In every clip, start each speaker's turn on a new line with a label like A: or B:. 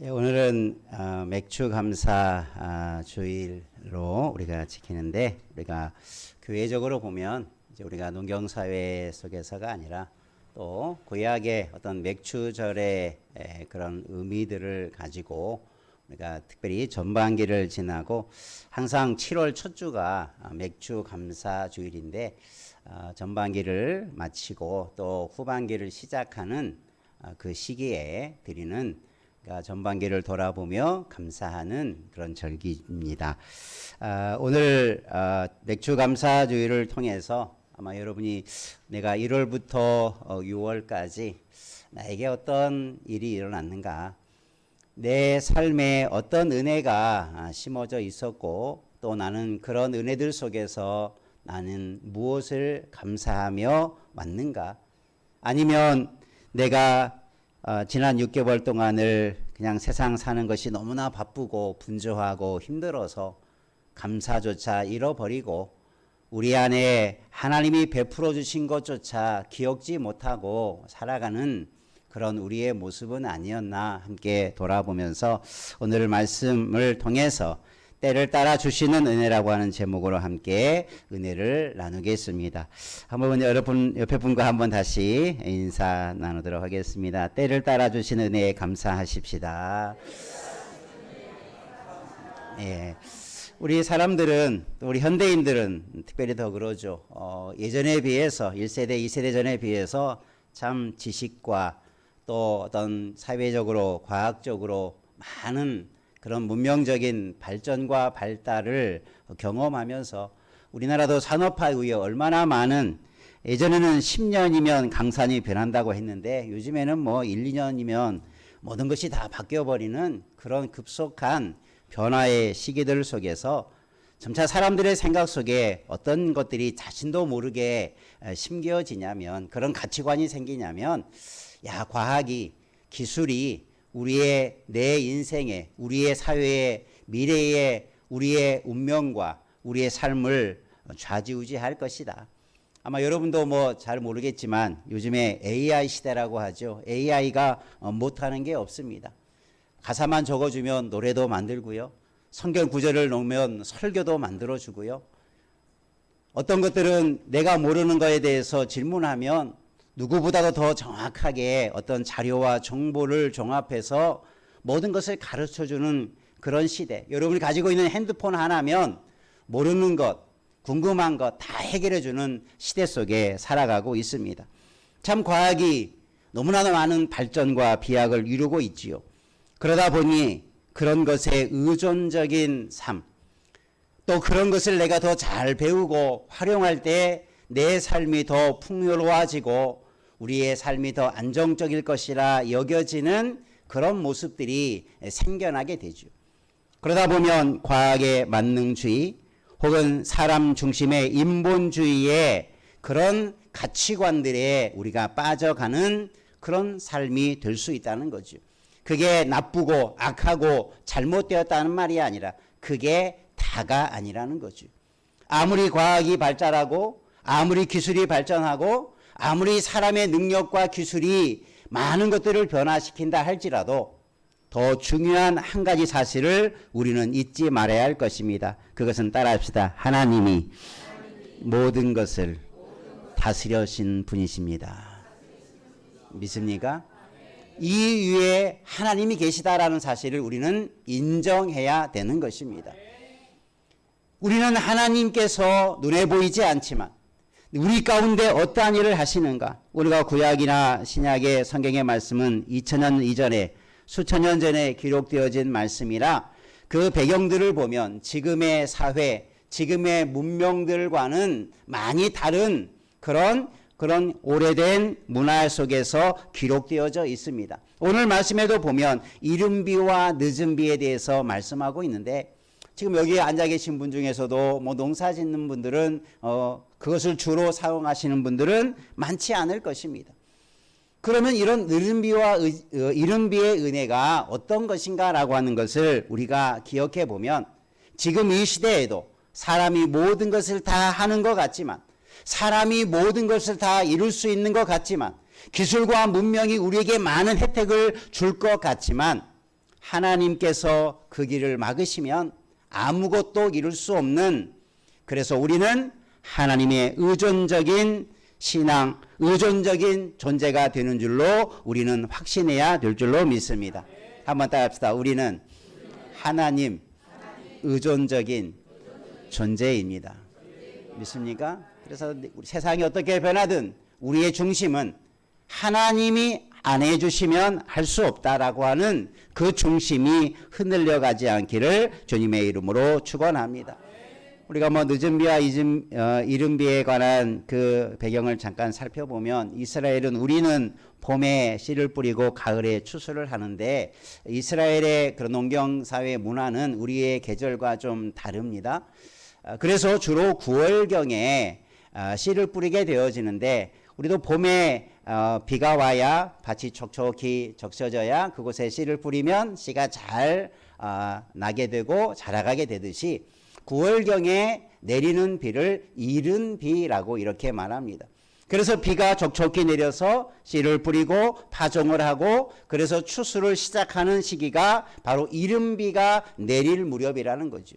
A: 예, 오늘은 맥주 감사 주일로 우리가 지키는데, 우리가 교회적으로 보면 이제 우리가 농경 사회 속에서가 아니라 또 구약의 어떤 맥주절의 그런 의미들을 가지고 우리가 특별히 전반기를 지나고 항상 7월 첫 주가 맥주 감사 주일인데, 전반기를 마치고 또 후반기를 시작하는 그 시기에 드리는, 그러니까 전반기를 돌아보며 감사하는 그런 절기입니다. 오늘 맥주 감사주의를 통해서 아마 여러분이 내가 1월부터 6월까지 나에게 어떤 일이 일어났는가, 내 삶에 어떤 은혜가 심어져 있었고, 또 나는 그런 은혜들 속에서 나는 무엇을 감사하며 왔는가, 아니면 내가 지난 6개월 동안을 그냥 세상 사는 것이 너무나 바쁘고 분주하고 힘들어서 감사조차 잃어버리고 우리 안에 하나님이 베풀어 주신 것조차 기억지 못하고 살아가는 그런 우리의 모습은 아니었나 함께 돌아보면서 오늘 말씀을 통해서 때를 따라 주시는 은혜라고 하는 제목으로 함께 은혜를 나누겠습니다. 한번 여러분 옆에 분과 한번 다시 인사 나누도록 하겠습니다. 때를 따라 주시는 은혜에 감사하십시다. 예. 우리 사람들은, 또 우리 현대인들은 특별히 더 그러죠. 예전에 비해서 1세대, 2세대 전에 비해서 참 지식과 또 어떤 사회적으로 과학적으로 많은 그런 문명적인 발전과 발달을 경험하면서 우리나라도 산업화 이후에 얼마나 많은, 예전에는 10년이면 강산이 변한다고 했는데 요즘에는 뭐 1, 2년이면 모든 것이 다 바뀌어버리는 그런 급속한 변화의 시기들 속에서 점차 사람들의 생각 속에 어떤 것들이 자신도 모르게 심겨지냐면, 그런 가치관이 생기냐면, 과학이, 기술이 우리의 내 인생에, 우리의 사회의 미래의 우리의 운명과 우리의 삶을 좌지우지할 것이다. 아마 여러분도 뭐 잘 모르겠지만 요즘에 AI 시대라고 하죠. AI가 못하는 게 없습니다. 가사만 적어주면 노래도 만들고요. 성경 구절을 넣으면 설교도 만들어주고요. 어떤 것들은 내가 모르는 거에 대해서 질문하면 누구보다도 더 정확하게 어떤 자료와 정보를 종합해서 모든 것을 가르쳐주는 그런 시대. 여러분이 가지고 있는 핸드폰 하나면 모르는 것, 궁금한 것 다 해결해주는 시대 속에 살아가고 있습니다. 참 과학이 너무나 많은 발전과 비약을 이루고 있지요. 그러다 보니 그런 것에 의존적인 삶, 또 그런 것을 내가 더 잘 배우고 활용할 때 내 삶이 더 풍요로워지고 우리의 삶이 더 안정적일 것이라 여겨지는 그런 모습들이 생겨나게 되죠. 그러다 보면 과학의 만능주의 혹은 사람 중심의 인본주의의 그런 가치관들에 우리가 빠져가는 그런 삶이 될 수 있다는 거죠. 그게 나쁘고 악하고 잘못되었다는 말이 아니라 그게 다가 아니라는 거죠. 아무리 과학이 발달하고 아무리 기술이 발전하고 아무리 사람의 능력과 기술이 많은 것들을 변화시킨다 할지라도 더 중요한 한 가지 사실을 우리는 잊지 말아야 할 것입니다. 그것은 따라합시다. 하나님이 모든 것을 다스려신 분이십니다. 믿습니까? 이 위에 하나님이 계시다라는 사실을 우리는 인정해야 되는 것입니다. 우리는 하나님께서 눈에 보이지 않지만 우리 가운데 어떠한 일을 하시는가? 우리가 구약이나 신약의 성경의 말씀은 2000년 이전에, 수천 년 전에 기록되어진 말씀이라 그 배경들을 보면 지금의 사회, 지금의 문명들과는 많이 다른 그런 오래된 문화 속에서 기록되어져 있습니다. 오늘 말씀에도 보면 이른 비와 늦은 비에 대해서 말씀하고 있는데, 지금 여기 앉아 계신 분 중에서도 뭐 농사 짓는 분들은 그것을 주로 사용하시는 분들은 많지 않을 것입니다. 그러면 이런 늦은 비와 이른 비의 은혜가 어떤 것인가라고 하는 것을 우리가 기억해 보면, 지금 이 시대에도 사람이 모든 것을 다 하는 것 같지만, 사람이 모든 것을 다 이룰 수 있는 것 같지만, 기술과 문명이 우리에게 많은 혜택을 줄 것 같지만, 하나님께서 그 길을 막으시면 아무것도 이룰 수 없는, 그래서 우리는 하나님의 의존적인 신앙, 의존적인 존재가 되는 줄로 우리는 확신해야 될 줄로 믿습니다. 한번 따라합시다. 우리는 하나님 의존적인 존재입니다. 믿습니까? 그래서 우리 세상이 어떻게 변하든 우리의 중심은 하나님이 안 해주시면 할 수 없다라고 하는 그 중심이 흔들려 가지 않기를 주님의 이름으로 축원합니다. 우리가 늦은 비와 이른 비에 관한 그 배경을 잠깐 살펴보면, 이스라엘은, 우리는 봄에 씨를 뿌리고 가을에 추수를 하는데 이스라엘의 그런 농경사회 문화는 우리의 계절과 좀 다릅니다. 그래서 주로 9월경에 씨를 뿌리게 되어지는데, 우리도 봄에 비가 와야 밭이 촉촉히 적셔져야 그곳에 씨를 뿌리면 씨가 잘 나게 되고 자라가게 되듯이 9월경에 내리는 비를 이른 비라고 이렇게 말합니다. 그래서 비가 촉촉히 내려서 씨를 뿌리고 파종을 하고, 그래서 추수를 시작하는 시기가 바로 이른 비가 내릴 무렵이라는 거죠.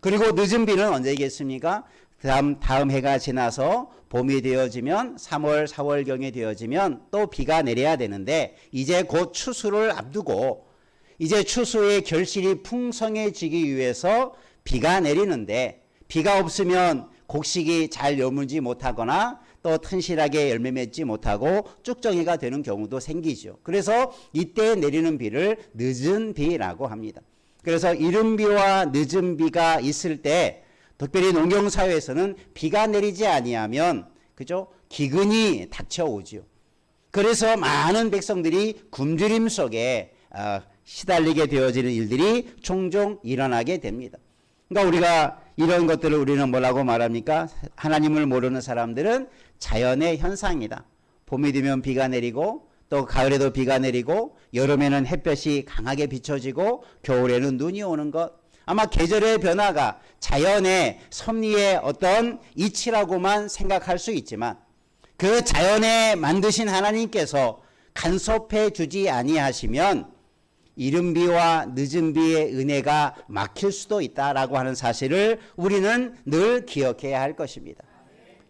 A: 그리고 늦은 비는 언제겠습니까? 다음 해가 지나서 봄이 되어지면 3월, 4월경에 되어지면 또 비가 내려야 되는데, 이제 곧 추수를 앞두고 이제 추수의 결실이 풍성해지기 위해서 비가 내리는데, 비가 없으면 곡식이 잘 여물지 못하거나 또 튼실하게 열매 맺지 못하고 쭉정이가 되는 경우도 생기죠. 그래서 이때 내리는 비를 늦은 비라고 합니다. 그래서 이른 비와 늦은 비가 있을 때, 특별히 농경사회에서는 비가 내리지 아니하면 그죠? 기근이 닥쳐오죠. 그래서 많은 백성들이 굶주림 속에 시달리게 되어지는 일들이 종종 일어나게 됩니다. 그러니까 우리가 이런 것들을 우리는 뭐라고 말합니까? 하나님을 모르는 사람들은 자연의 현상이다. 봄이 되면 비가 내리고, 또 가을에도 비가 내리고, 여름에는 햇볕이 강하게 비춰지고, 겨울에는 눈이 오는 것, 아마 계절의 변화가 자연의 섭리의 어떤 이치라고만 생각할 수 있지만, 그 자연에 만드신 하나님께서 간섭해 주지 아니하시면 이른 비와 늦은 비의 은혜가 막힐 수도 있다라고 하는 사실을 우리는 늘 기억해야 할 것입니다.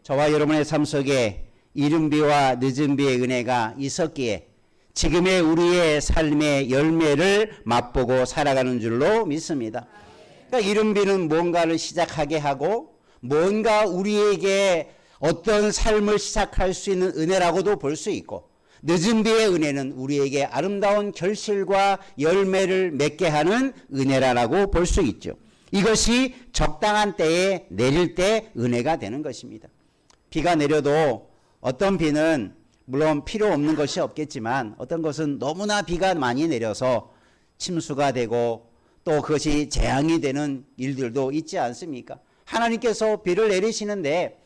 A: 저와 여러분의 삶 속에 이른 비와 늦은 비의 은혜가 있었기에 지금의 우리의 삶의 열매를 맛보고 살아가는 줄로 믿습니다. 그러니까 이른 비는 뭔가를 시작하게 하고, 뭔가 우리에게 어떤 삶을 시작할 수 있는 은혜라고도 볼 수 있고, 늦은 비의 은혜는 우리에게 아름다운 결실과 열매를 맺게 하는 은혜라고 볼 수 있죠. 이것이 적당한 때에 내릴 때 은혜가 되는 것입니다. 비가 내려도 어떤 비는 물론 필요 없는 것이 없겠지만, 어떤 것은 너무나 비가 많이 내려서 침수가 되고 또 그것이 재앙이 되는 일들도 있지 않습니까? 하나님께서 비를 내리시는데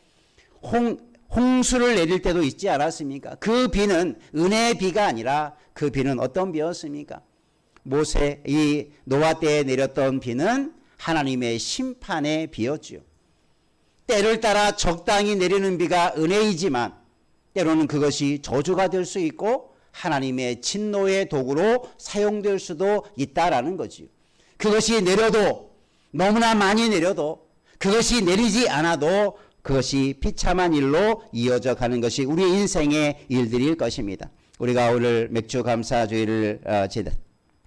A: 홍수를 내릴 때도 있지 않았습니까? 그 비는 은혜의 비가 아니라 그 비는 어떤 비였습니까? 이 노아 때에 내렸던 비는 하나님의 심판의 비였죠. 때를 따라 적당히 내리는 비가 은혜이지만 때로는 그것이 저주가 될 수 있고 하나님의 진노의 도구로 사용될 수도 있다라는 거지요. 그것이 내려도, 너무나 많이 내려도, 그것이 내리지 않아도 그것이 비참한 일로 이어져 가는 것이 우리 인생의 일들일 것입니다. 우리가 오늘 맥주 감사주의를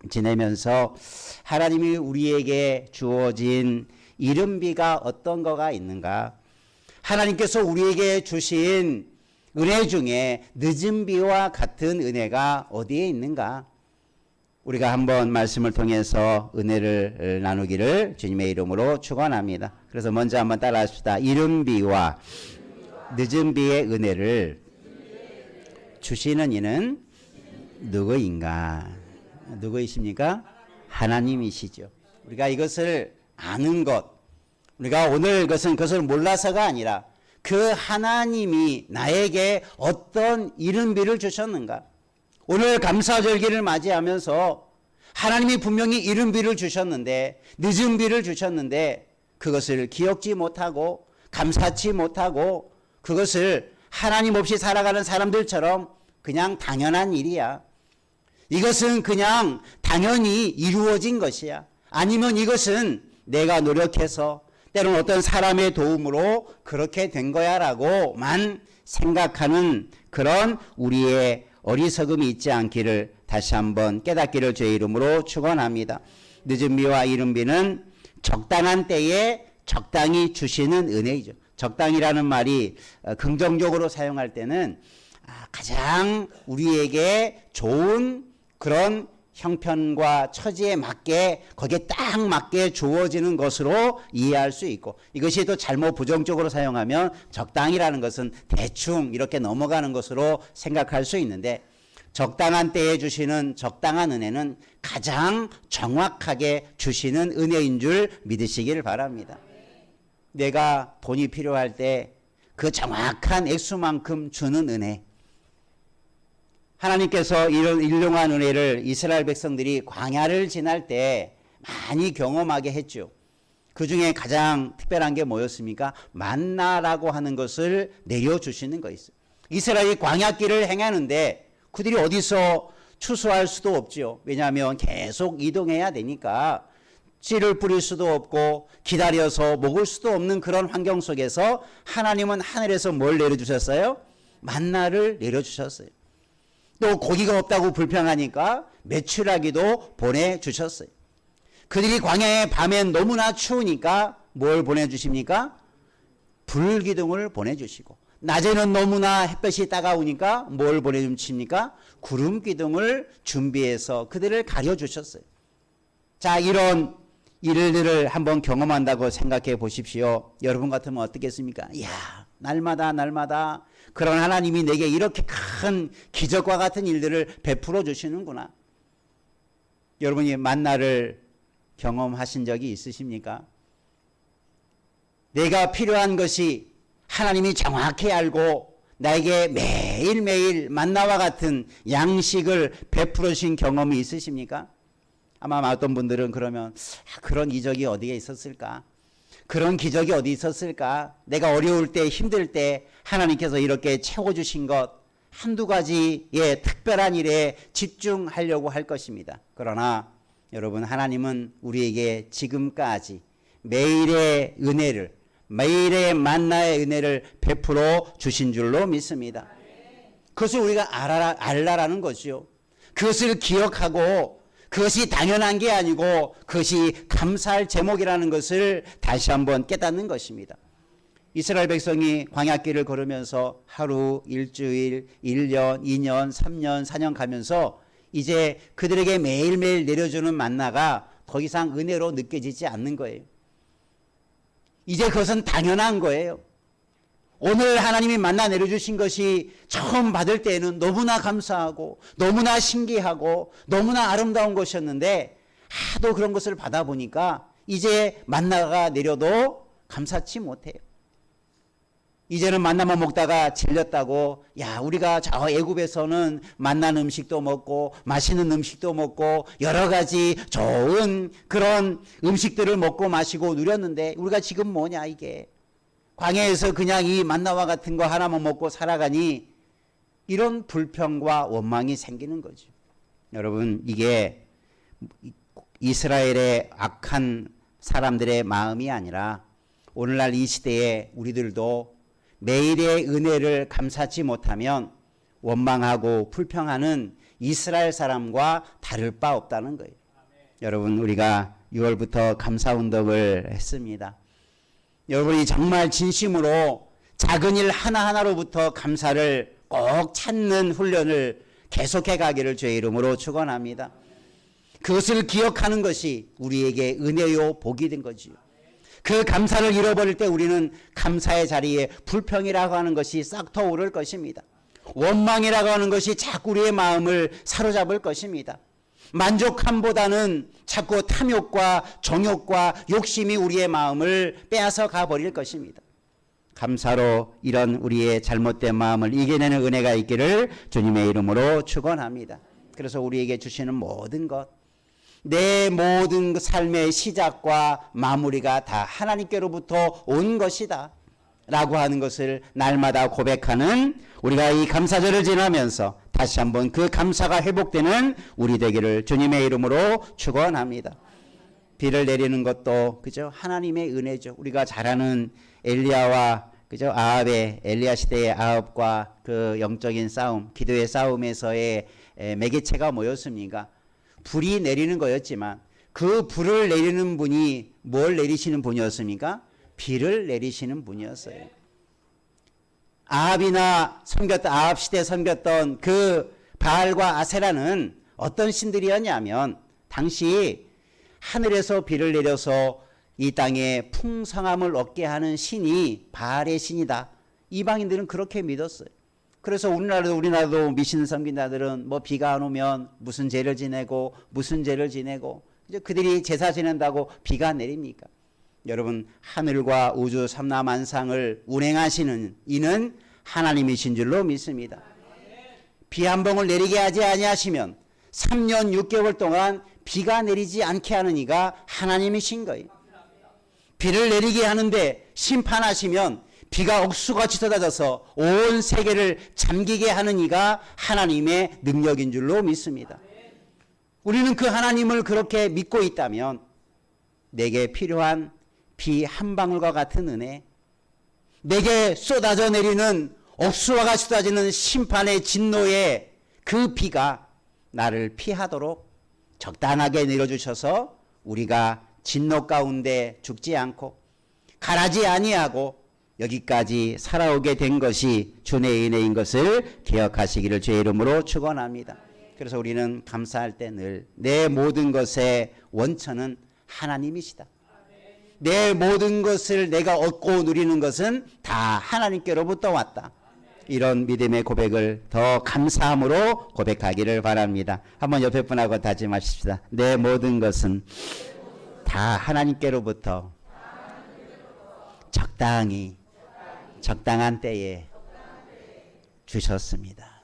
A: 지내면서 하나님이 우리에게 주어진 이른 비가 어떤 거가 있는가, 하나님께서 우리에게 주신 은혜 중에 늦은 비와 같은 은혜가 어디에 있는가, 우리가 한번 말씀을 통해서 은혜를 나누기를 주님의 이름으로 축원합니다. 그래서 먼저 한번 따라합시다. 이른 비와 늦은 비의 은혜를 주시는 이는 누구인가? 누구이십니까? 하나님이시죠. 우리가 이것을 아는 것, 우리가 오늘 그것을 몰라서가 아니라 그 하나님이 나에게 어떤 이른 비를 주셨는가, 오늘 감사절기를 맞이하면서 하나님이 분명히 이른 비를 주셨는데, 늦은 비를 주셨는데 그것을 기억지 못하고 감사치 못하고 그것을 하나님 없이 살아가는 사람들처럼 그냥 당연한 일이야, 이것은 그냥 당연히 이루어진 것이야. 아니면 이것은 내가 노력해서 때로는 어떤 사람의 도움으로 그렇게 된 거야 라고만 생각하는 그런 우리의 어리석음이 있지 않기를 다시 한번 깨닫기를 주의 이름으로 축원합니다. 늦은 비와 이른 비는 적당한 때에 적당히 주시는 은혜이죠. 적당이라는 말이 긍정적으로 사용할 때는 가장 우리에게 좋은 그런 형편과 처지에 맞게 거기에 딱 맞게 주어지는 것으로 이해할 수 있고, 이것이 또 잘못 부정적으로 사용하면 적당이라는 것은 대충 이렇게 넘어가는 것으로 생각할 수 있는데, 적당한 때에 주시는 적당한 은혜는 가장 정확하게 주시는 은혜인 줄 믿으시기를 바랍니다. 내가 돈이 필요할 때 그 정확한 액수만큼 주는 은혜, 하나님께서 이런 일용한 은혜를 이스라엘 백성들이 광야를 지날 때 많이 경험하게 했죠. 그 중에 가장 특별한 게 뭐였습니까? 만나라고 하는 것을 내려주시는 거였어요. 이스라엘이 광야길을 행하는데 그들이 어디서 추수할 수도 없죠. 왜냐하면 계속 이동해야 되니까 씨를 뿌릴 수도 없고 기다려서 먹을 수도 없는 그런 환경 속에서 하나님은 하늘에서 뭘 내려주셨어요? 만나를 내려주셨어요. 또 고기가 없다고 불평하니까 메추라기도 보내주셨어요. 그들이 광야에 밤엔 너무나 추우니까 뭘 보내주십니까? 불기둥을 보내주시고, 낮에는 너무나 햇볕이 따가우니까 뭘 보내주십니까? 구름기둥을 준비해서 그들을 가려주셨어요. 자, 이런 일들을 한번 경험한다고 생각해 보십시오. 여러분 같으면 어떻겠습니까? 이야, 날마다 그런 하나님이 내게 이렇게 큰 기적과 같은 일들을 베풀어 주시는구나. 여러분이 만나를 경험하신 적이 있으십니까? 내가 필요한 것이 하나님이 정확히 알고 나에게 매일매일 만나와 같은 양식을 베풀어 주신 경험이 있으십니까? 아마 어떤 분들은 그러면 그런 기적이 어디에 있었을까? 그런 기적이 어디 있었을까? 내가 어려울 때 힘들 때 하나님께서 이렇게 채워주신 것 한두 가지의 특별한 일에 집중하려고 할 것입니다. 그러나 여러분, 하나님은 우리에게 지금까지 매일의 은혜를, 매일의 만나의 은혜를 베풀어 주신 줄로 믿습니다. 그것을 우리가 알라라는 것이요. 그것을 기억하고 그것이 당연한 게 아니고 그것이 감사할 제목이라는 것을 다시 한번 깨닫는 것입니다. 이스라엘 백성이 광야길을 걸으면서 하루, 일주일, 1년, 2년, 3년, 4년 가면서 이제 그들에게 매일매일 내려주는 만나가 더 이상 은혜로 느껴지지 않는 거예요. 이제 그것은 당연한 거예요. 오늘 하나님이 만나 내려주신 것이 처음 받을 때에는 너무나 감사하고 너무나 신기하고 너무나 아름다운 것이었는데 하도 그런 것을 받아보니까 이제 만나가 내려도 감사치 못해요. 이제는 만나만 먹다가 질렸다고, 야, 우리가 저 애굽에서는 맛난 음식도 먹고 맛있는 음식도 먹고 여러 가지 좋은 그런 음식들을 먹고 마시고 누렸는데 우리가 지금 뭐냐 이게. 광야에서 그냥 이 만나와 같은 거 하나만 먹고 살아가니 이런 불평과 원망이 생기는 거죠. 여러분, 이게 이스라엘의 악한 사람들의 마음이 아니라 오늘날 이 시대에 우리들도 매일의 은혜를 감사치 못하면 원망하고 불평하는 이스라엘 사람과 다를 바 없다는 거예요. 여러분, 우리가 6월부터 감사운동을 했습니다. 여러분이 정말 진심으로 작은 일 하나하나로부터 감사를 꼭 찾는 훈련을 계속해 가기를 주의 이름으로 축원합니다. 그것을 기억하는 것이 우리에게 은혜요 복이 된 거지요. 그 감사를 잃어버릴 때 우리는 감사의 자리에 불평이라고 하는 것이 싹 터오를 것입니다. 원망이라고 하는 것이 자꾸 우리의 마음을 사로잡을 것입니다. 만족함보다는 자꾸 탐욕과 정욕과 욕심이 우리의 마음을 빼앗아 가버릴 것입니다. 감사로 이런 우리의 잘못된 마음을 이겨내는 은혜가 있기를 주님의 이름으로 축원합니다. 그래서 우리에게 주시는 모든 것, 내 모든 삶의 시작과 마무리가 다 하나님께로부터 온 것이다 라고 하는 것을 날마다 고백하는 우리가 이 감사절을 지나면서 다시 한번 그 감사가 회복되는 우리 되기를 주님의 이름으로 축원합니다. 비를 내리는 것도 그죠? 하나님의 은혜죠. 우리가 잘 아는 엘리야와 그죠? 아합의 엘리야 시대의 아합과 그 영적인 싸움, 기도의 싸움에서의 매개체가 뭐였습니까? 불이 내리는 거였지만 그 불을 내리는 분이 뭘 내리시는 분이었습니까? 비를 내리시는 분이었어요. 아합 시대에 섬겼던 그 바알과 아세라는 어떤 신들이었냐면 당시 하늘에서 비를 내려서 이 땅에 풍성함을 얻게 하는 신이 바알의 신이다. 이방인들은 그렇게 믿었어요. 그래서 우리나라도 미신 섬긴자들은 뭐 비가 안 오면 무슨 죄를 지내고 이제 그들이 제사 지낸다고 비가 내립니까? 여러분, 하늘과 우주 삼라만상을 운행하시는 이는 하나님이신 줄로 믿습니다. 비 한 봉을 내리게 하지 아니하시면 3년 6개월 동안 비가 내리지 않게 하는 이가 하나님이신 거예요. 비를 내리게 하는데 심판하시면 비가 억수같이 쏟아져서 온 세계를 잠기게 하는 이가 하나님의 능력인 줄로 믿습니다. 우리는 그 하나님을 그렇게 믿고 있다면 내게 필요한 비 한 방울과 같은 은혜, 내게 쏟아져 내리는 억수와 같이 쏟아지는 심판의 진노의 그 비가 나를 피하도록 적당하게 내려주셔서 우리가 진노 가운데 죽지 않고 가라지 아니하고 여기까지 살아오게 된 것이 주의 은혜인 것을 기억하시기를 주의 이름으로 축원합니다. 그래서 우리는 감사할 때 늘 내 모든 것의 원천은 하나님이시다. 내 모든 것을 내가 얻고 누리는 것은 다 하나님께로부터 왔다. 이런 믿음의 고백을 더 감사함으로 고백하기를 바랍니다. 한번 옆에 분하고 다짐하십시다. 내 모든 것은 다 하나님께로부터 적당히 적당한 때에 주셨습니다.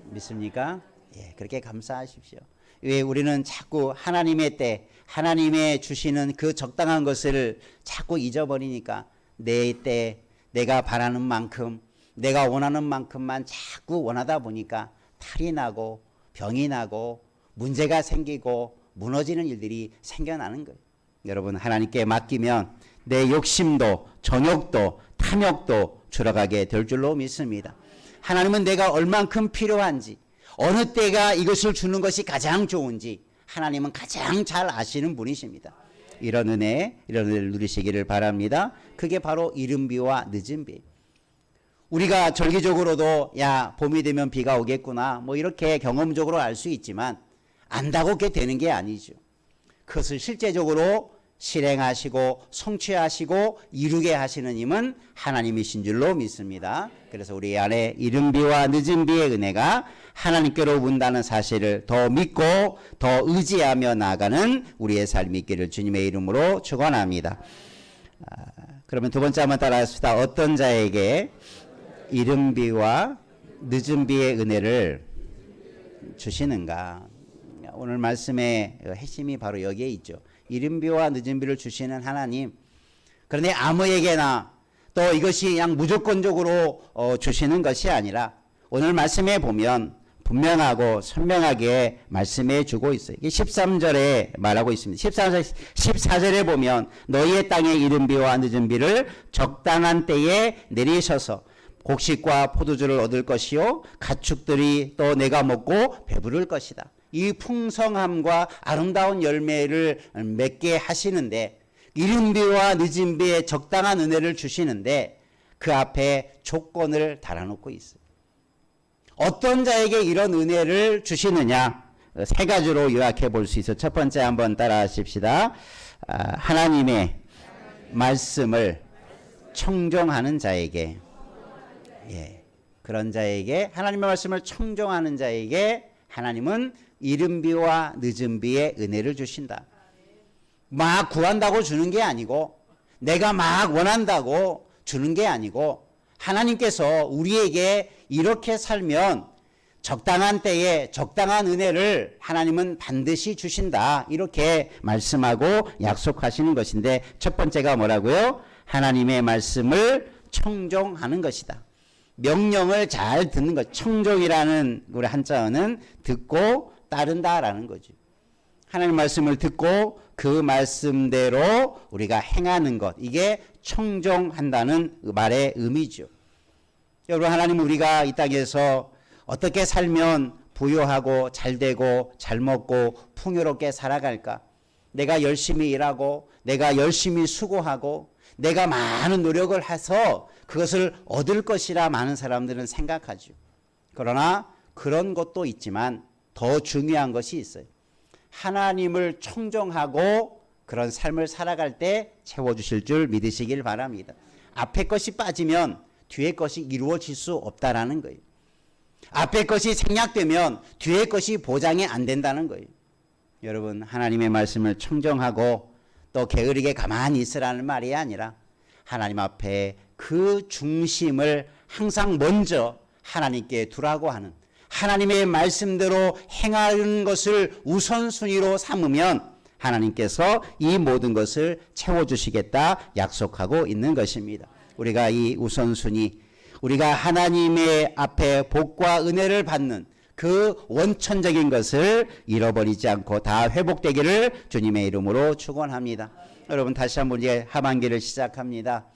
A: 믿습니까? 예, 그렇게 감사하십시오. 왜 우리는 자꾸 하나님의 때, 하나님의 주시는 그 적당한 것을 자꾸 잊어버리니까 내 때, 내가 바라는 만큼, 내가 원하는 만큼만 자꾸 원하다 보니까 탈이 나고 병이 나고 문제가 생기고 무너지는 일들이 생겨나는 거예요. 여러분, 하나님께 맡기면 내 욕심도 정욕도 탐욕도 줄어가게 될 줄로 믿습니다. 하나님은 내가 얼만큼 필요한지, 어느 때가 이것을 주는 것이 가장 좋은지 하나님은 가장 잘 아시는 분이십니다. 이런 은혜를 누리시기를 바랍니다. 그게 바로 이른 비와 늦은 비. 우리가 절기적으로도 야, 봄이 되면 비가 오겠구나 뭐 이렇게 경험적으로 알 수 있지만 안다고 그렇게 되는 게 아니죠. 그것을 실제적으로 실행하시고 성취하시고 이루게 하시는 힘은 하나님이신 줄로 믿습니다. 그래서 우리 안에 이른 비와 늦은 비의 은혜가 하나님께로 온다는 사실을 더 믿고 더 의지하며 나아가는 우리의 삶이 있기를 주님의 이름으로 축원합니다. 그러면 두 번째 한번 따라하십시다. 어떤 자에게 이른 비와 늦은 비의 은혜를 주시는가? 오늘 말씀의 핵심이 바로 여기에 있죠. 이른 비와 늦은 비를 주시는 하나님. 그런데 아무에게나 또 이것이 그냥 무조건적으로 주시는 것이 아니라 오늘 말씀에 보면 분명하고 선명하게 말씀해 주고 있어요. 이게 13절에 말하고 있습니다. 14절에 보면 너희의 땅에 이른 비와 늦은 비를 적당한 때에 내리셔서 곡식과 포도주를 얻을 것이요 가축들이 또 내가 먹고 배부를 것이다. 이 풍성함과 아름다운 열매를 맺게 하시는데 이른 비와 늦은 비에 적당한 은혜를 주시는데 그 앞에 조건을 달아놓고 있어요. 어떤 자에게 이런 은혜를 주시느냐? 세 가지로 요약해 볼 수 있어요. 첫 번째 한번 따라 하십시다. 하나님의 말씀을 청종하는 자에게, 예, 그런 자에게, 하나님의 말씀을 청종하는 자에게 하나님은 이른 비와 늦은 비의 은혜를 주신다. 막 구한다고 주는 게 아니고 내가 막 원한다고 주는 게 아니고 하나님께서 우리에게 이렇게 살면 적당한 때에 적당한 은혜를 하나님은 반드시 주신다. 이렇게 말씀하고 약속하시는 것인데 첫 번째가 뭐라고요? 하나님의 말씀을 청종하는 것이다. 명령을 잘 듣는 것. 청종이라는 우리 한자어는 듣고 따른다라는 거죠. 하나님 말씀을 듣고 그 말씀대로 우리가 행하는 것. 이게 청종한다는 말의 의미죠. 여러분, 하나님 우리가 이 땅에서 어떻게 살면 부유하고 잘되고 잘 먹고 풍요롭게 살아갈까? 내가 열심히 일하고 내가 열심히 수고하고 내가 많은 노력을 해서 그것을 얻을 것이라 많은 사람들은 생각하죠. 그러나 그런 것도 있지만 더 중요한 것이 있어요. 하나님을 청종하고 그런 삶을 살아갈 때 채워주실 줄 믿으시길 바랍니다. 앞에 것이 빠지면 뒤에 것이 이루어질 수 없다라는 거예요. 앞에 것이 생략되면 뒤에 것이 보장이 안 된다는 거예요. 여러분, 하나님의 말씀을 청정하고 또 게으르게 가만히 있으라는 말이 아니라 하나님 앞에 그 중심을 항상 먼저 하나님께 두라고 하는, 하나님의 말씀대로 행하는 것을 우선순위로 삼으면 하나님께서 이 모든 것을 채워주시겠다 약속하고 있는 것입니다. 우리가 이 우선순위, 우리가 하나님의 앞에 복과 은혜를 받는 그 원천적인 것을 잃어버리지 않고 다 회복되기를 주님의 이름으로 축원합니다. 여러분, 다시 한번 이제 하반기를 시작합니다.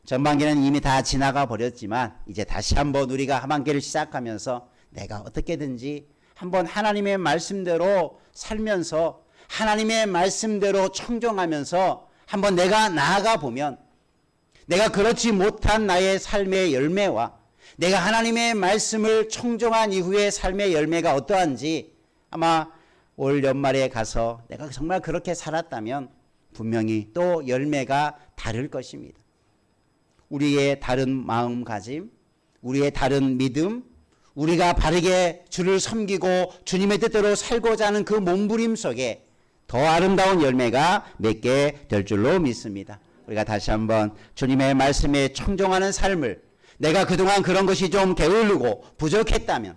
A: 전반기는 이미 다 지나가 버렸지만 이제 다시 한번 우리가 하반기를 시작하면서 내가 어떻게든지 한번 하나님의 말씀대로 살면서 하나님의 말씀대로 청정하면서 한번 내가 나아가 보면 내가 그렇지 못한 나의 삶의 열매와 내가 하나님의 말씀을 청정한 이후의 삶의 열매가 어떠한지 아마 올 연말에 가서 내가 정말 그렇게 살았다면 분명히 또 열매가 다를 것입니다. 우리의 다른 마음가짐, 우리의 다른 믿음, 우리가 바르게 주를 섬기고 주님의 뜻대로 살고자 하는 그 몸부림 속에 더 아름다운 열매가 맺게 될 줄로 믿습니다. 우리가 다시 한번 주님의 말씀에 청종하는 삶을, 내가 그동안 그런 것이 좀 게으르고 부족했다면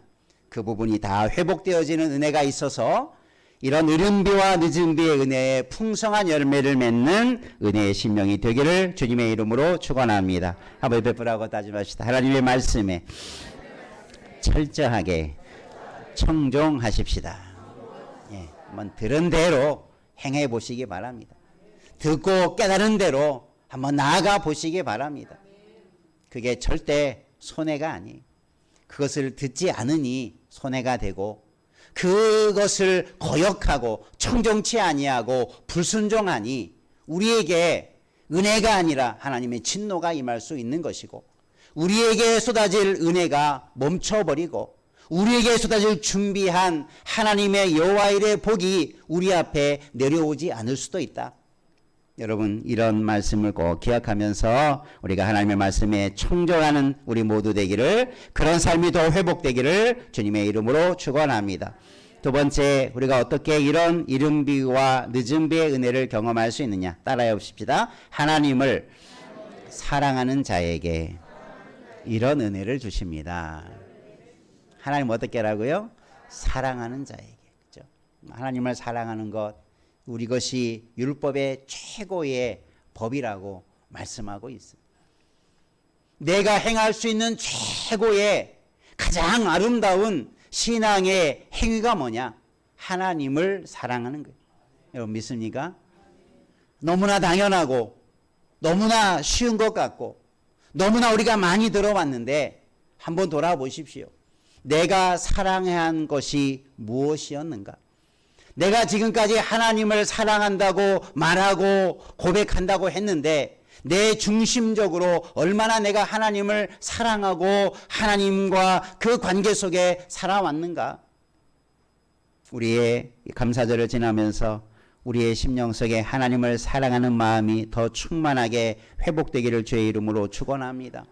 A: 그 부분이 다 회복되어지는 은혜가 있어서 이런 이른비와 늦은비의 은혜에 풍성한 열매를 맺는 은혜의 신명이 되기를 주님의 이름으로 축원합니다. 한번 베풀하고 다짐합시다. 하나님의 말씀에 철저하게 청종하십시다. 예, 한번 들은 대로 행해 보시기 바랍니다. 듣고 깨달은 대로 한번 나아가 보시기 바랍니다. 그게 절대 손해가 아니에요. 그것을 듣지 않으니 손해가 되고 그것을 거역하고 청정치 아니하고 불순종하니 우리에게 은혜가 아니라 하나님의 진노가 임할 수 있는 것이고 우리에게 쏟아질 은혜가 멈춰버리고 우리에게 쏟아질 준비한 하나님의 여호와일의 복이 우리 앞에 내려오지 않을 수도 있다. 여러분, 이런 말씀을 꼭 기억하면서 우리가 하나님의 말씀에 청정하는 우리 모두 되기를, 그런 삶이 더 회복되기를 주님의 이름으로 축원합니다. 두 번째, 우리가 어떻게 이런 이른비와 늦은비의 은혜를 경험할 수 있느냐, 따라해 봅시다. 하나님을 사랑하는 자에게 이런 은혜를 주십니다. 하나님 어떻게 하라고요? 사랑하는 자에게. 그렇죠? 하나님을 사랑하는 것, 우리 것이 율법의 최고의 법이라고 말씀하고 있습니다. 내가 행할 수 있는 최고의 가장 아름다운 신앙의 행위가 뭐냐? 하나님을 사랑하는 거예요. 여러분 믿습니까? 너무나 당연하고 너무나 쉬운 것 같고 너무나 우리가 많이 들어봤는데 한번 돌아보십시오. 내가 사랑해야 한 것이 무엇이었는가? 내가 지금까지 하나님을 사랑한다고 말하고 고백한다고 했는데 내 중심적으로 얼마나 내가 하나님을 사랑하고 하나님과 그 관계 속에 살아왔는가? 우리의 감사절을 지나면서 우리의 심령 속에 하나님을 사랑하는 마음이 더 충만하게 회복되기를 주의 이름으로 축원합니다.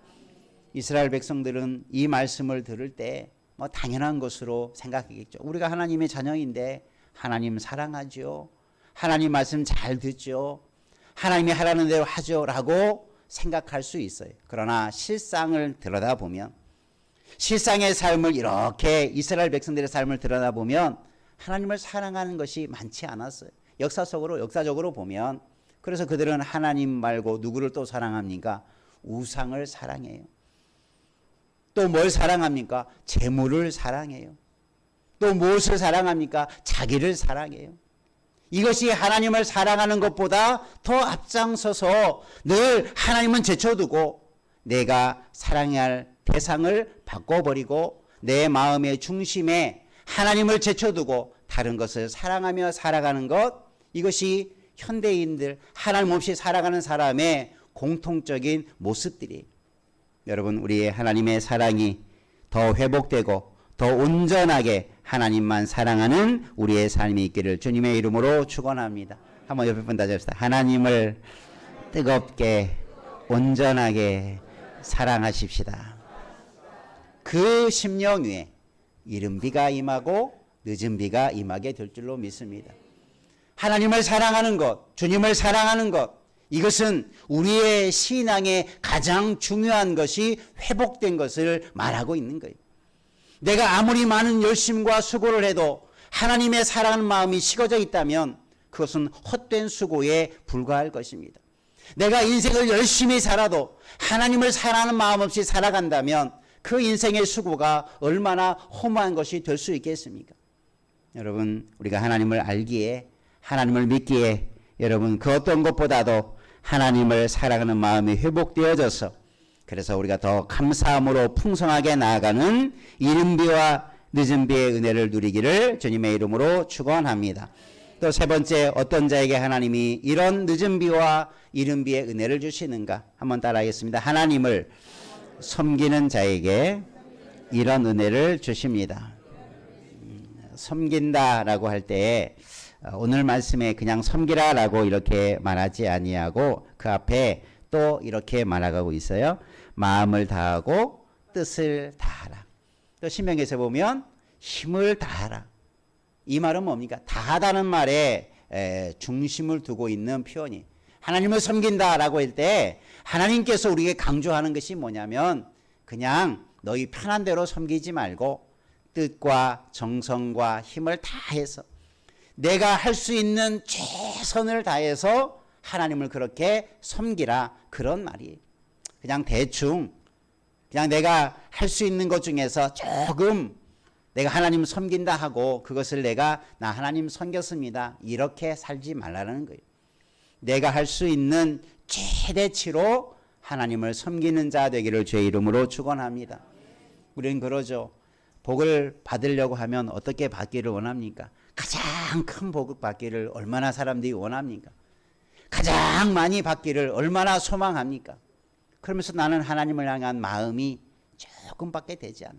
A: 이스라엘 백성들은 이 말씀을 들을 때 뭐 당연한 것으로 생각하겠죠. 우리가 하나님의 자녀인데 하나님 사랑하죠. 하나님 말씀 잘 듣죠. 하나님이 하라는 대로 하죠 라고 생각할 수 있어요. 그러나 실상을 들여다보면, 실상의 삶을 이렇게 이스라엘 백성들의 삶을 들여다보면 하나님을 사랑하는 것이 많지 않았어요. 역사적으로 보면. 그래서 그들은 하나님 말고 누구를 또 사랑합니까? 우상을 사랑해요. 또 뭘 사랑합니까? 재물을 사랑해요. 또 무엇을 사랑합니까? 자기를 사랑해요. 이것이 하나님을 사랑하는 것보다 더 앞장서서 늘 하나님은 제쳐두고 내가 사랑해야 할 대상을 바꿔버리고 내 마음의 중심에 하나님을 제쳐두고 다른 것을 사랑하며 살아가는 것, 이것이 현대인들, 하나님 없이 살아가는 사람의 공통적인 모습들이에요. 여러분, 우리의 하나님의 사랑이 더 회복되고 더 온전하게 하나님만 사랑하는 우리의 삶이 있기를 주님의 이름으로 축원합니다. 한번 옆에 분 다시 합시다. 하나님을 뜨겁게 온전하게 사랑하십시다. 그 심령 위에 이른 비가 임하고 늦은 비가 임하게 될 줄로 믿습니다. 하나님을 사랑하는 것, 주님을 사랑하는 것, 이것은 우리의 신앙의 가장 중요한 것이 회복된 것을 말하고 있는 거예요. 내가 아무리 많은 열심과 수고를 해도 하나님의 사랑하는 마음이 식어져 있다면 그것은 헛된 수고에 불과할 것입니다. 내가 인생을 열심히 살아도 하나님을 사랑하는 마음 없이 살아간다면 그 인생의 수고가 얼마나 허무한 것이 될 수 있겠습니까? 여러분, 우리가 하나님을 알기에, 하나님을 믿기에 여러분 그 어떤 것보다도 하나님을 사랑하는 마음이 회복되어져서 그래서 우리가 더 감사함으로 풍성하게 나아가는 이른 비와 늦은 비의 은혜를 누리기를 주님의 이름으로 축원합니다. 또 세 번째, 어떤 자에게 하나님이 이런 늦은 비와 이른 비의 은혜를 주시는가? 한번 따라하겠습니다. 하나님을 섬기는 자에게 이런 은혜를 주십니다. 섬긴다라고 할 때 오늘 말씀에 그냥 섬기라라고 이렇게 말하지 아니하고 그 앞에 또 이렇게 말하고 있어요. 마음을 다하고 뜻을 다하라. 또 신명기에서 보면 힘을 다하라. 이 말은 뭡니까? 다하다는 말에 중심을 두고 있는 표현이, 하나님을 섬긴다라고 할 때 하나님께서 우리에게 강조하는 것이 뭐냐면 그냥 너희 편한 대로 섬기지 말고 뜻과 정성과 힘을 다해서 내가 할 수 있는 최선을 다해서 하나님을 그렇게 섬기라, 그런 말이에요. 그냥 대충 그냥 내가 할 수 있는 것 중에서 조금 내가 하나님 섬긴다 하고 그것을 내가 나 하나님 섬겼습니다 이렇게 살지 말라는 거예요. 내가 할 수 있는 최대치로 하나님을 섬기는 자 되기를 주의 이름으로 축원합니다. 우리는 그러죠. 복을 받으려고 하면 어떻게 받기를 원합니까? 가장 큰 복을 받기를 얼마나 사람들이 원합니까? 가장 많이 받기를 얼마나 소망합니까? 그러면서 나는 하나님을 향한 마음이 조금밖에 되지 않아.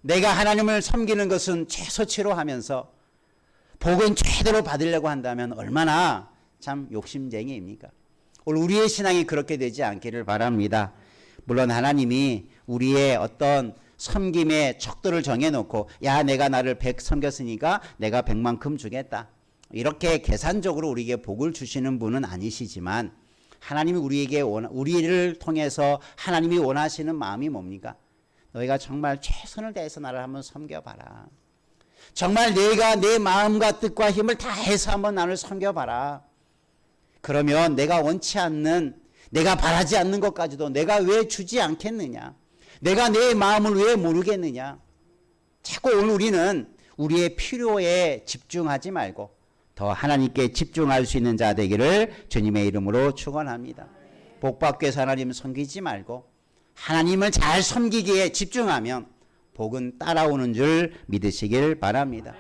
A: 내가 하나님을 섬기는 것은 최소치로 하면서 복은 최대로 받으려고 한다면 얼마나 참 욕심쟁이입니까? 오늘 우리의 신앙이 그렇게 되지 않기를 바랍니다. 물론 하나님이 우리의 어떤 섬김의 척도를 정해놓고 야 내가 나를 100 섬겼으니까 내가 100만큼 주겠다, 이렇게 계산적으로 우리에게 복을 주시는 분은 아니시지만 하나님이 우리를 통해서 하나님이 원하시는 마음이 뭡니까? 너희가 정말 최선을 다해서 나를 한번 섬겨봐라. 정말 내가 내 마음과 뜻과 힘을 다해서 한번 나를 섬겨봐라. 그러면 내가 원치 않는, 내가 바라지 않는 것까지도 내가 왜 주지 않겠느냐? 내가 내 마음을 왜 모르겠느냐? 자꾸 오늘 우리는 우리의 필요에 집중하지 말고 더 하나님께 집중할 수 있는 자 되기를 주님의 이름으로 축원합니다. 복 받기 위해서 하나님 섬기지 말고 하나님을 잘 섬기기에 집중하면 복은 따라오는 줄 믿으시길 바랍니다.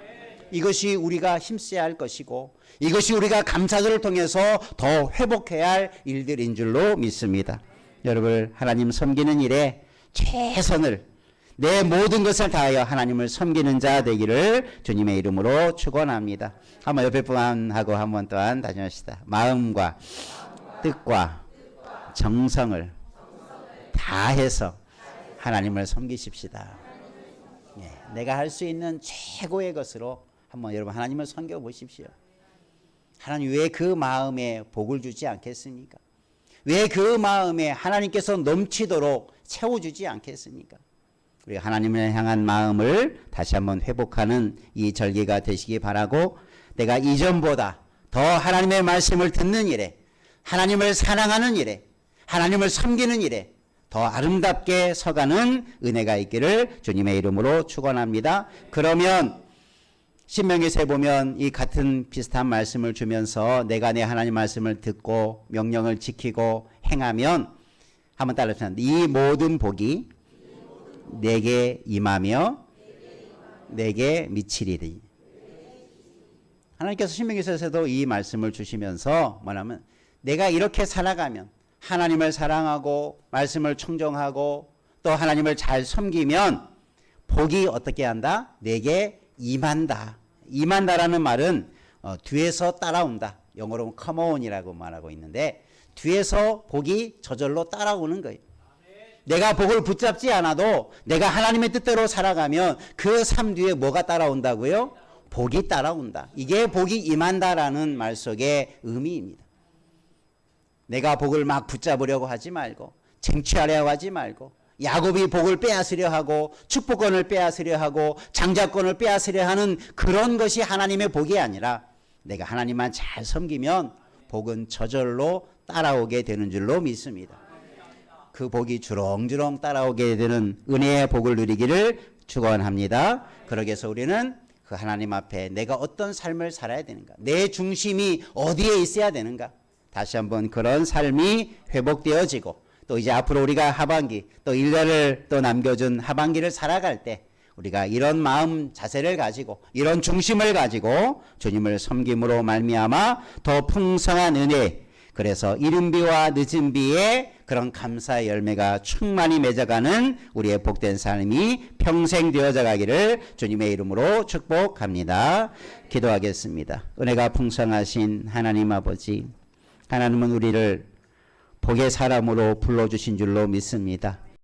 A: 이것이 우리가 힘써야 할 것이고 이것이 우리가 감사절을 통해서 더 회복해야 할 일들인 줄로 믿습니다. 여러분, 하나님 섬기는 일에 최선을, 내 모든 것을 다하여 하나님을 섬기는 자 되기를 주님의 이름으로 축원합니다. 한번 옆에 분하고 한번 또한 다시 합시다. 마음과 뜻과 정성을 다해서 하나님을 섬기십시다. 예, 내가 할 수 있는 최고의 것으로 한번 여러분 하나님을 섬겨 보십시오. 하나님 왜 그 마음에 복을 주지 않겠습니까? 왜 그 마음에 하나님께서 넘치도록 채워주지 않겠습니까? 우리 하나님을 향한 마음을 다시 한번 회복하는 이 절기가 되시기 바라고, 내가 이전보다 더 하나님의 말씀을 듣는 일에, 하나님을 사랑하는 일에, 하나님을 섬기는 일에 더 아름답게 서가는 은혜가 있기를 주님의 이름으로 축원합니다. 그러면 신명기서에 보면 이 같은 비슷한 말씀을 주면서 내가 내 하나님 말씀을 듣고 명령을 지키고 행하면 한번 따라합시다. 이 모든 복이 내게 임하며 내게 미치리니. 하나님께서 신명기서에서도 이 말씀을 주시면서 뭐냐면 내가 이렇게 살아가면 하나님을 사랑하고 말씀을 청정하고 또 하나님을 잘 섬기면 복이 어떻게 한다? 내게 임한다. 임한다라는 말은 뒤에서 따라온다. 영어로 come on이라고 말하고 있는데 뒤에서 복이 저절로 따라오는 거예요. 내가 복을 붙잡지 않아도 내가 하나님의 뜻대로 살아가면 그 삶 뒤에 뭐가 따라온다고요? 복이 따라온다. 이게 복이 임한다라는 말 속의 의미입니다. 내가 복을 막 붙잡으려고 하지 말고 쟁취하려고 하지 말고 야곱이 복을 빼앗으려 하고 축복권을 빼앗으려 하고 장자권을 빼앗으려 하는 그런 것이 하나님의 복이 아니라 내가 하나님만 잘 섬기면 복은 저절로 따라오게 되는 줄로 믿습니다. 그 복이 주렁주렁 따라오게 되는 은혜의 복을 누리기를 축원합니다. 그러기 위해서 우리는 그 하나님 앞에 내가 어떤 삶을 살아야 되는가? 내 중심이 어디에 있어야 되는가? 다시 한번 그런 삶이 회복되어지고 또 이제 앞으로 우리가 하반기 또 1년을 또 남겨준 하반기를 살아갈 때 우리가 이런 마음 자세를 가지고 이런 중심을 가지고 주님을 섬김으로 말미암아 더 풍성한 은혜, 그래서 이른 비와 늦은 비에 그런 감사의 열매가 충만히 맺어가는 우리의 복된 삶이 평생 되어져 가기를 주님의 이름으로 축복합니다. 기도하겠습니다. 은혜가 풍성하신 하나님 아버지, 하나님은 우리를 복의 사람으로 불러주신 줄로 믿습니다.